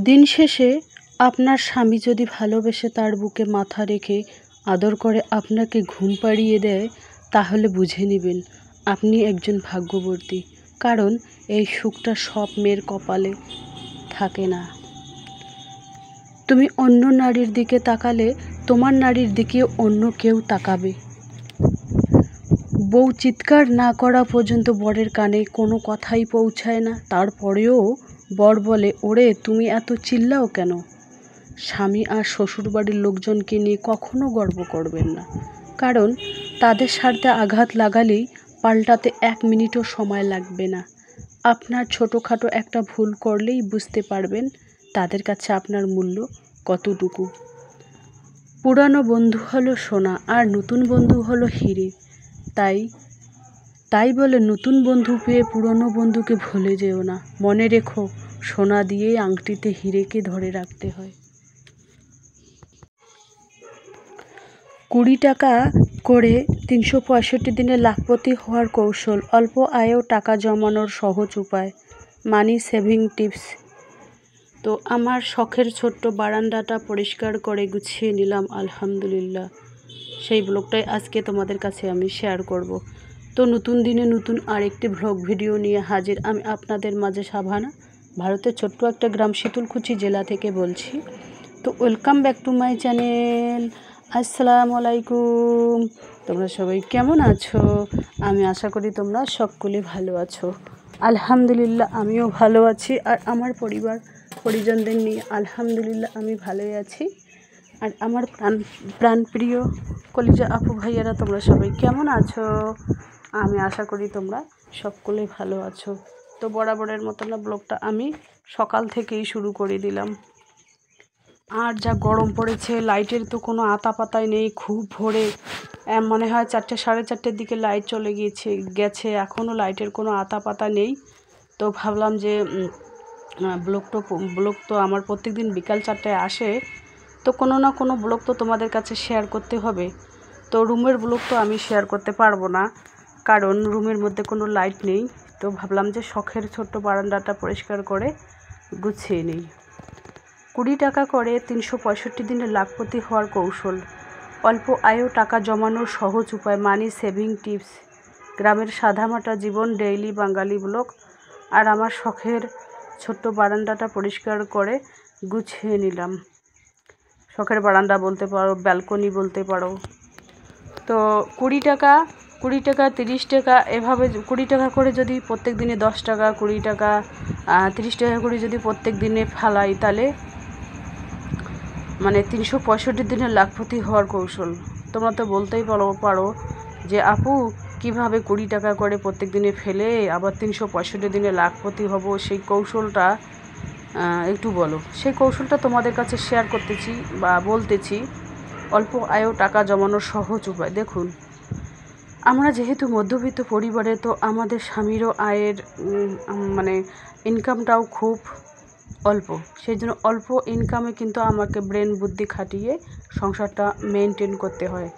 দিন শেষে আপনার স্বামী যদি ভালোবেসে তার বুকে মাথা রেখে আদর করে আপনাকে ঘুম পাড়িয়ে দেয়, তাহলে বুঝে নেবেন আপনি একজন ভাগ্যবতী। কারণ এই সুখটা সব মেয়ের কপালে থাকে না। তুমি অন্য নারীর দিকে তাকালে তোমার নারীর দিকে অন্য কেউ তাকাবে। বউ চিৎকার না করা পর্যন্ত বরের কানে কোনো কথাই পৌঁছায় না। তারপরেও বর বলে, ওরে তুমি এত চিল্লাও কেন? স্বামী আর শ্বশুরবাড়ির লোকজনকে নিয়ে কখনো গর্ব করবেন না। কারণ তাদের স্বার্থে আঘাত লাগালেই পাল্টাতে 1 মিনিটও সময় লাগবে না। আপনার ছোটোখাটো একটা ভুল করলেই বুঝতে পারবেন তাদের কাছে আপনার মূল্য কতটুকু। পুরানো বন্ধু হলো সোনা আর নতুন বন্ধু হলো হিরে। তাই বলে নতুন বন্ধু পেয়ে পুরনো বন্ধুকে ভুলে যেও না। মনে রেখো, সোনা দিয়েই আংটিতে হিরেকে ধরে রাখতে হয়। 20 টাকা করে 365 দিনে লাখপতি হওয়ার কৌশল, অল্প আয়েও টাকা জমানোর সহজ উপায়, মানি সেভিং টিপস। তো আমার শখের ছোট্ট বারান্দাটা পরিষ্কার করে গুছিয়ে নিলাম, আলহামদুলিল্লাহ। সেই ব্লগটাই আজকে তোমাদের কাছে আমি শেয়ার করব। তো নতুন দিনে নতুন আরেকটি ব্লগ ভিডিও নিয়ে হাজির আমি আপনাদের মাঝে, সাভানা, ভারতের ছোট্ট একটা গ্রাম শীতলকুচি জেলা থেকে বলছি। তো welcome back to my channel. আসসালামু আলাইকুম। তোমরা সবাই কেমন আছো? আমি আশা করি তোমরা সকলে ভালো আছো। আলহামদুলিল্লাহ আমিও ভালো আছি, আর আমার পরিজনদের নিয়ে আলহামদুলিল্লাহ আমি ভালোই আছি। আর আমার প্রাণপ্রিয় কলিজা আপু ভাইয়ারা, তোমরা সবাই কেমন আছো? আমি আশা করি তোমরা সকলে ভালো আছো। তো বরাবরের মতো না, ব্লগটা আমি সকাল থেকেই শুরু করে দিলাম। আর যা গরম পড়েছে, লাইটের তো কোনো আতা পাতাই নেই। খুব ভোরে মনে হয় 4টে সাড়ে 4টের দিকে লাইট চলে গেছে, এখনও লাইটের কোনো আতা পাতা নেই। তো ভাবলাম যে ব্লগ তো আমার প্রত্যেক দিন বিকাল 4টায় আসে, তো কোনো না কোনো ব্লগ তো তোমাদের কাছে শেয়ার করতে হবে। তো রুমের ব্লগ তো আমি শেয়ার করতে পারবো না, কারণ রুমের মধ্যে কোনো লাইট নেই। তো ভাবলাম যে শখের ছোট্ট বারান্দাটা পরিষ্কার করে গুছিয়ে নিই। 20 টাকা করে 365 দিনে লাখপতি হওয়ার কৌশল, অল্প আয়েও টাকা জমানোর সহজ উপায়, মানি সেভিং টিপস, গ্রামের সাদামাটা জীবন, ডেইলি বাঙালি ব্লগ। আর আমার শখের ছোট্ট বারান্দাটা পরিষ্কার করে গুছিয়ে নিলাম। শখের বারান্দা বলতে পারো, ব্যালকনি বলতে পারো। তো 20 টাকা 30 টাকা এভাবে 20 টাকা করে যদি প্রত্যেক দিনে 10 টাকা, 20 টাকা, 30 টাকা করে যদি প্রত্যেক দিনে ফেলাই, তাহলে মানে 365 দিনে লাখপতি হওয়ার কৌশল। তোমরা তো বলতেই পারো যে আপু কিভাবে 20 টাকা করে প্রত্যেক দিনে ফেলে আবার 365 দিনে লাখপতি হব, সেই কৌশলটা একটু বলো। সেই কৌশলটা তোমাদের কাছে শেয়ার করতেছি বা বলতেছি, অল্প আয়েও টাকা জমানোর সহজ উপায়। দেখুন, আমরা যেহেতু মধ্যবিত্ত পরিবারে, তো আমাদের স্বামীরও আয়ের মানে ইনকামটাও খুব অল্প। সেই জন্য অল্প ইনকামে কিন্তু আমাকে ব্রেন বুদ্ধি খাটিয়ে সংসারটা মেনটেন করতে হয়।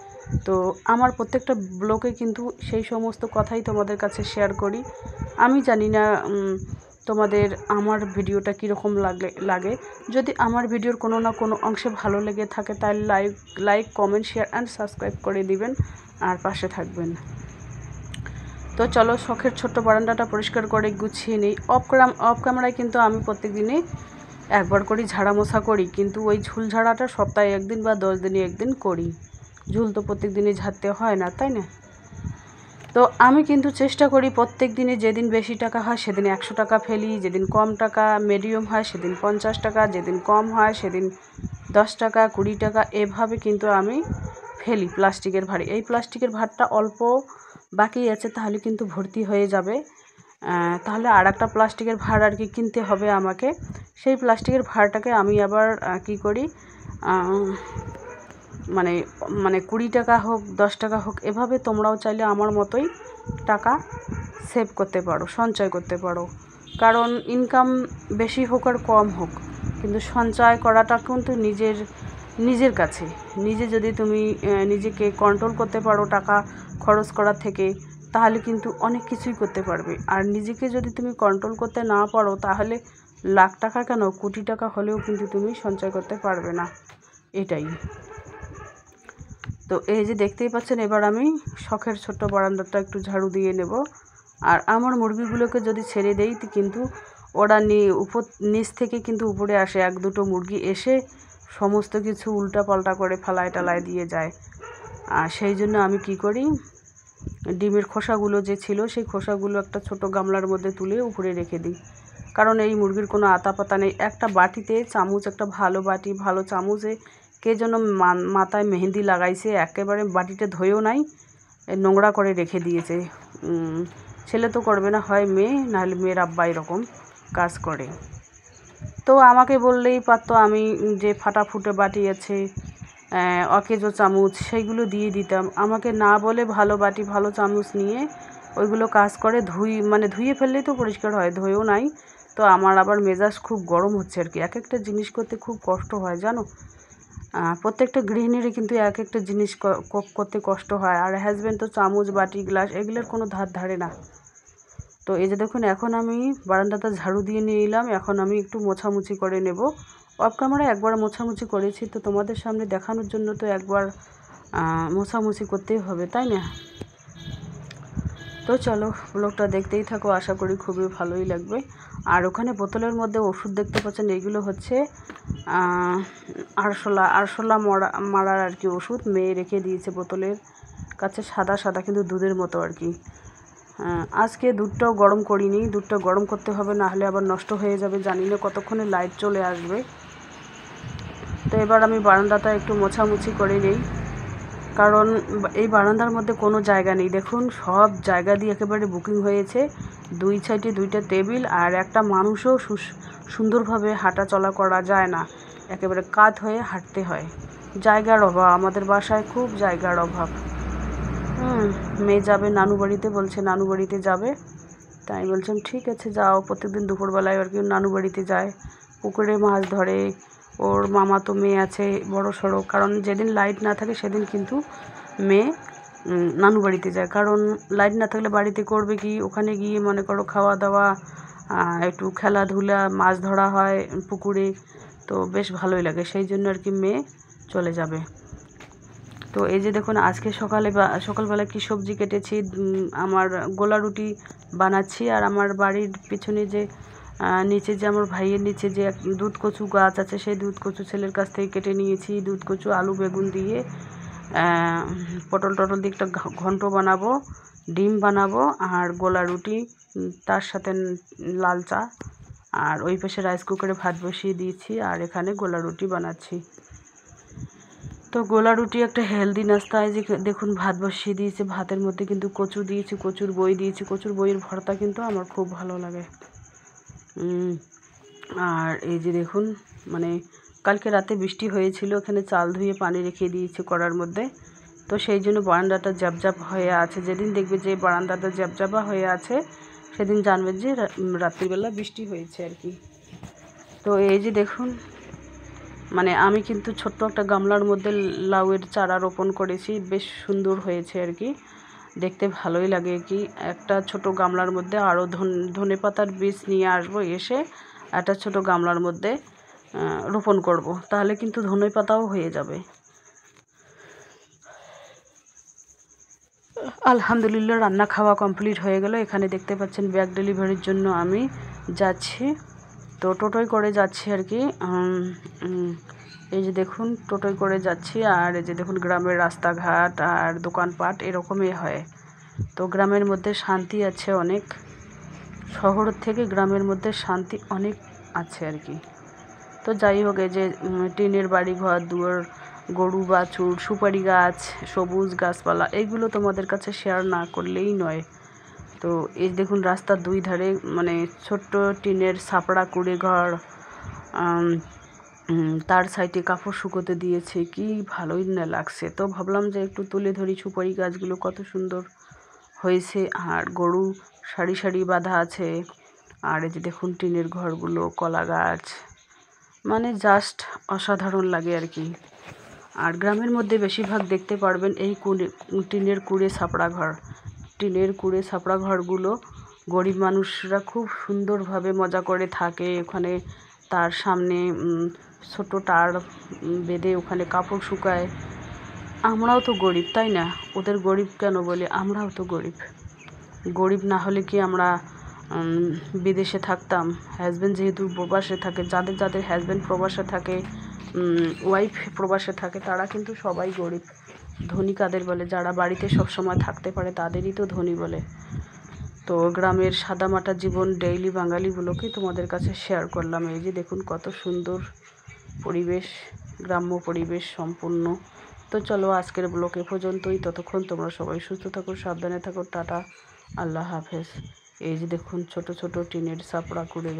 তো আমার প্রত্যেকটা ব্লগে কিন্তু সেই সমস্ত কথাই তোমাদের কাছে শেয়ার করি। আমি জানি না তোমাদের আমার ভিডিওটা কীরকম লাগে। যদি আমার ভিডিওর কোনো না কোনো অংশে ভালো লেগে থাকে, তাহলে like comment share and subscribe করে দিবেন আর পাশে থাকবেন। তো চলো, শখের ছোট্ট বারান্দাটা পরিষ্কার করে গুছিয়ে নিই। অফ ক্যামেরায় কিন্তু আমি প্রত্যেক দিনে একবার করি ঝাড়া মোছা করি, কিন্তু ওই ঝুল ঝাড়াটা সপ্তাহে 1 দিন বা 10 দিনে 1 দিন করি। ঝুল তো প্রত্যেক দিনই ঝাড়তে হয় না, তাই না? তো আমি কিন্তু চেষ্টা করি প্রত্যেক দিনে, যেদিন বেশি টাকা হয় সেদিন 100 টাকা ফেলি, যেদিন কম টাকা মিডিয়াম হয় সেদিন 50 টাকা, যেদিন কম হয় সেদিন 10 টাকা, 20 টাকা, এভাবে কিন্তু আমি ফেলি প্লাস্টিকের ভাঁড়ে। এই প্লাস্টিকের ভাঁড়টা অল্প বাকি আছে, তাহলে কিন্তু ভর্তি হয়ে যাবে। তাহলে আর একটা প্লাস্টিকের ভাঁড় আর কি কিনতে হবে আমাকে। সেই প্লাস্টিকের ভাঁড়টাকে আমি আবার কি করি, মানে 20 টাকা হোক 10 টাকা হোক, এভাবে তোমরাও চাইলে আমার মতোই টাকা সেভ করতে পারো, সঞ্চয় করতে পারো। কারণ ইনকাম বেশি হোক আর কম হোক, কিন্তু সঞ্চয় করাটা কিন্তু নিজের কাছে। যদি তুমি নিজেকে কন্ট্রোল করতে পারো টাকা খরচ করার থেকে, তাহলে কিন্তু অনেক কিছুই করতে পারবে। আর নিজেকে যদি তুমি কন্ট্রোল করতে না পারো, তাহলে লাখ টাকা কেন, কোটি টাকা হলেও কিন্তু তুমি সঞ্চয় করতে পারবে না, এটাই। তো এই যে দেখতেই পাচ্ছেন, এবার আমি শখের ছোট্ট বারান্দাটা একটু ঝাড়ু দিয়ে নেব। আর আমার মুরগিগুলোকে যদি ছেড়ে দেই কিন্তু ওরা নিচ থেকে কিন্তু উপরে আসে, এক দুটো মুরগি এসে সমস্ত কিছু উল্টাপাল্টা করে ফালায় টালায় দিয়ে যায়। আর সেই জন্য আমি কি করি, ডিমের খোসাগুলো যে ছিল সেই খোসাগুলো একটা ছোট গামলার মধ্যে তুলে উপরে রেখে দিই। কারণ এই মুরগির কোনো আতা পাতা নেই। একটা বাটিতে চামচ, একটা ভালো বাটি ভালো চামচে কে যেন মাথায় মেহেন্দি লাগাইছে, একেবারে বাটিতে ধুয়েও নাই, নোংরা করে রেখে দিয়েছে। ছেলে তো করবে না, হয় মেয়ে, নাহলে মেয়ের আব্বা এরকম কাজ করে। তো আমাকে বললেই পারতো, আমি যে ফাটাফুটে বাটি আছে, অকেজো চামচ, সেইগুলো দিয়ে দিতাম। আমাকে না বলে ভালো বাটি ভালো চামচ নিয়ে ওইগুলো কাজ করে, ধুয়ে ফেললেই তো পরিষ্কার হয়, ধুয়েও নাই। তো আমার আবার মেজাজ খুব গরম হচ্ছে আর কি। এক একটা জিনিস করতে খুব কষ্ট হয় জানো। প্রত্যেকটা গৃহিণীরই কিন্তু এক একটা জিনিস করতে কষ্ট হয়। আর হাজব্যান্ড তো চামচ বাটি গ্লাস এগুলোর কোনো ধার ধারে না। তো এই যে দেখুন, এখন আমি বারান্দাটা ঝাড়ু দিয়ে নিয়ে এলাম। এখন আমি একটু মোছামুছি করে নেব। অফ ক্যামেরা একবার মোছামুছি করেছি, তো তোমাদের সামনে দেখানোর জন্য তো একবার মোছামুছি করতেই হবে, তাই না? তো চলো ব্লগটা দেখতেই থাকো, আশা করি খুবই ভালোই লাগবে। আর ওখানে বোতলের মধ্যে ওষুধ দেখতে পাচ্ছেন, এইগুলো হচ্ছে আরশোলা মারার আর কি ওষুধ। মেয়ে রেখে দিয়েছে বোতলের কাছে, সাদা সাদা কিন্তু দুধের মতো আর কি। আজকে দুধটাও গরম করিনি, দুধটা গরম করতে হবে, না হলে আবার নষ্ট হয়ে যাবে। জানি না কতক্ষণে লাইট চলে আসবে। তো এবার আমি বারান্দাটা একটু মোছামুছি করে নিই, কারণ এই বারান্দার মধ্যে কোনো জায়গা নেই। দেখুন সব জায়গা দিয়ে একেবারে বুকিং হয়েছে, দুই সাইডে দুইটা টেবিল, আর একটা মানুষও সুন্দরভাবে হাঁটা চলা করা যায় না, একেবারে কাত হয়ে হাঁটতে হয়। জায়গার অভাব, আমাদের বাসায় খুব জায়গার অভাব। মেয়ে যাবে নানু বাড়িতে, বলছে নানু বাড়িতে যাবে। তাই বলছিলাম ঠিক আছে যাও। প্রত্যেকদিন দুপুরবেলায় আর কি নানু বাড়িতে যায়, পুকুরে মাছ ধরে। ওর মামা তো মেয়ে আছে বড় সড়ো, কারণ যেদিন লাইট না থাকে সেদিন কিন্তু মেয়ে নানু বাড়িতে যায়। কারণ লাইট না থাকলে বাড়িতে করবে কি, ওখানে গিয়ে মনে করো খাওয়া দাওয়া, একটু খেলাধুলা, মাছ ধরা হয় পুকুরে, তো বেশ ভালোই লাগে। সেই জন্য আর কি মেয়ে চলে যাবে। তো এই যে দেখুন, আজকে সকালবেলা কি সবজি কেটেছি, আমার গোলা রুটি বানাচ্ছি। আর আমার বাড়ির পিছনে যে নিচে যে আমার ভাইয়ের নিচে যে দুধ কচু গাছ আছে, সেই দুধ কচু ছেলের কাছ থেকে কেটে নিয়েছি। দুধ কচু আলু বেগুন দিয়ে পটল টটল দিয়ে একটা ঘন্ট বানাবো, ডিম বানাবো, আর গোলা রুটি, তার সাথে লাল চা। আর ওই পাশে রাইস কুকারে ভাত বসিয়ে দিয়েছি, আর এখানে গোলা রুটি বানাচ্ছি। তো গোলা রুটি একটা হেলদি নাস্তা। যে দেখুন ভাত বসিয়ে দিয়েছি, ভাতের মধ্যে কিন্তু কচু দিয়েছি, কচুর বই দিয়েছি। কচুর বইয়ের ভর্তা কিন্তু আমার খুব ভালো লাগে। আর এই যে দেখুন, মানে কালকে রাতে বৃষ্টি হয়েছিল, এখানে চাল ধুয়ে পানি রেখে দিয়েছি কড়ার মধ্যে। তো সেই জন্য বারান্দাটা জ্যাপজ্যাপ হয়ে আছে। যেদিন দেখবে যে বারান্দাটা জ্যাপজ্যাপা হয়ে আছে, সেদিন জানবেন যে রাত্রিবেলা বৃষ্টি হয়েছে আর কি। তো এই যে দেখুন, মানে আমি কিন্তু ছোট্ট একটা গামলার মধ্যে লাউয়ের চারা রোপণ করেছি, বেশ সুন্দর হয়েছে আর কি, দেখতে ভালোই লাগে কি। একটা ছোট গামলার মধ্যে আরও ধনে পাতার বীজ নিয়ে আসবো, এসে একটা ছোট গামলার মধ্যে রোপণ করব, তাহলে কিন্তু ধনে পাতাও হয়ে যাবে। আলহামদুলিল্লাহ রান্না খাওয়া কমপ্লিট হয়ে গেল। এখানে দেখতে পাচ্ছেন ব্যাগ ডেলিভারির জন্য আমি যাচ্ছি, তো টোটোয় করে যাচ্ছি আর কি। এই যে দেখুন টোটোয় করে যাচ্ছি। আর এই যে দেখুন গ্রামের রাস্তাঘাট আর দোকানপাট এরকমই হয়। তো গ্রামের মধ্যে শান্তি আছে অনেক, শহর থেকে গ্রামের মধ্যে শান্তি অনেক আছে আর কি। তো যাই হোক, এই যে টিনের বাড়ি ঘর দুয়ার, গরু বাছুর, সুপারি গাছ, সবুজ গাছপালা, এইগুলো তোমাদের কাছে শেয়ার না করলেই নয়। তো এই দেখুন রাস্তার দুই ধারে মানে ছোট্ট টিনের ছাপড়া কুড়ে ঘর, তার সাইডে কাপড় শুকোতে দিয়েছে, কি ভালোই না লাগছে। তো ভাবলাম যে একটু তুলে ধরি, সুপারি গাছগুলো কত সুন্দর হয়েছে, আর গরু সারি সারি বাঁধা আছে। আর এই যে দেখুন টিনের ঘরগুলো, কলা গাছ, মানে জাস্ট অসাধারণ লাগে আর কি। আর গ্রামের মধ্যে বেশিরভাগ দেখতে পারবেন এই টিনের কুড়ে ছাপড়া ঘর। টিনের কুড়ে ছাপড়া ঘরগুলো গরিব মানুষরা খুব সুন্দরভাবে মজা করে থাকে ওখানে। তার সামনে ছোটো টার বেঁধে ওখানে কাপড় শুকায়। আমরাও তো গরিব, তাই না? ওদের গরিব কেন বলি? আমরাও তো গরিব। গরিব না হলে কি আমরা বিদেশে থাকতাম? হাজব্যান্ড যেহেতু প্রবাসে থাকে, যাদের যাদের হাজব্যান্ড প্রবাসে থাকে, ওয়াইফ প্রবাসে থাকে, তারা কিন্তু সবাই গরিব। ধনী কাদের বলে? যারা বাড়িতে সবসময় থাকতে পারে তাদেরই তো ধনী বলে। তো গ্রামের সাদামাটা জীবন ডেইলি বাঙালিগুলোকেই তোমাদের কাছে শেয়ার করলাম। এই যে দেখুন কত সুন্দর পরিবেশ, গ্রাম্য পরিবেশ সম্পূর্ণ। তো চলো আজকের ব্লগ এ পর্যন্তই। ততক্ষণ তোমরা সবাই সুস্থ থাকো, সাবধানে থাকো। টাটা, আল্লাহ হাফেজ। এই যে দেখুন ছোট ছোট টিনের চাপড়া করে